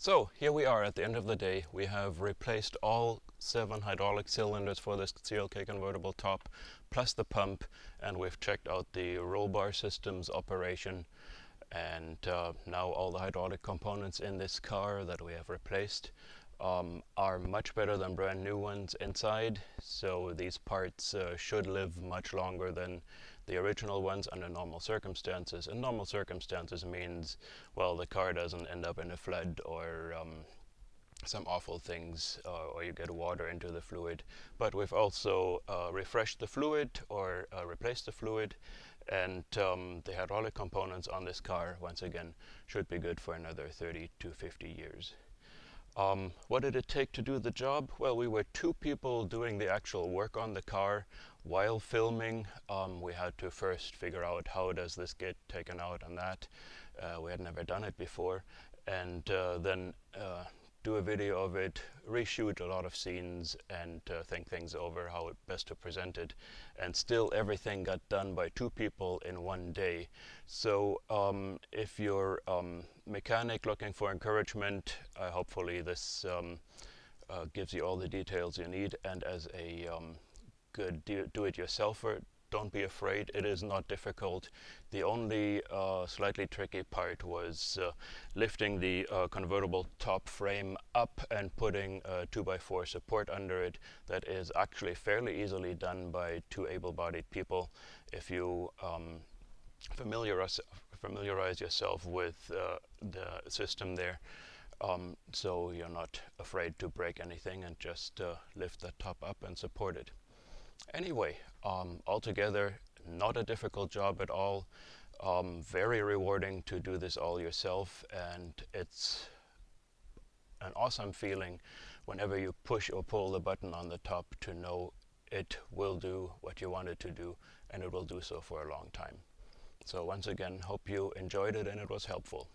So here we are at the end of the day. We have replaced all 7 hydraulic cylinders for this CLK convertible top, plus the pump, and we've checked out the roll bar system's operation. And now all the hydraulic components in this car that we have replaced are much better than brand new ones inside. So these parts should live much longer than the original ones under normal circumstances. And normal circumstances means, well, the car doesn't end up in a flood or some awful things, or you get water into the fluid. But we've also refreshed the fluid or replaced the fluid, and the hydraulic components on this car, once again, should be good for another 30 to 50 years. What did it take to do the job? Well, we were 2 people doing the actual work on the car while filming. We had to first figure out how does this get taken out and that. We had never done it before. And then do a video of it, reshoot a lot of scenes, and think things over how best to present it. And still everything got done by 2 people in 1 day. So if you're mechanic looking for encouragement, hopefully this gives you all the details you need. And as a good do-it-yourselfer, don't be afraid, it is not difficult. The only slightly tricky part was lifting the convertible top frame up and putting a 2x4 support under it. That is actually fairly easily done by 2 able-bodied people if you familiarize yourself with the system there. So you're not afraid to break anything and just lift the top up and support it. Anyway, altogether, not a difficult job at all. Very rewarding to do this all yourself, and it's an awesome feeling whenever you push or pull the button on the top to know it will do what you want it to do, and it will do so for a long time. So once again, hope you enjoyed it and it was helpful.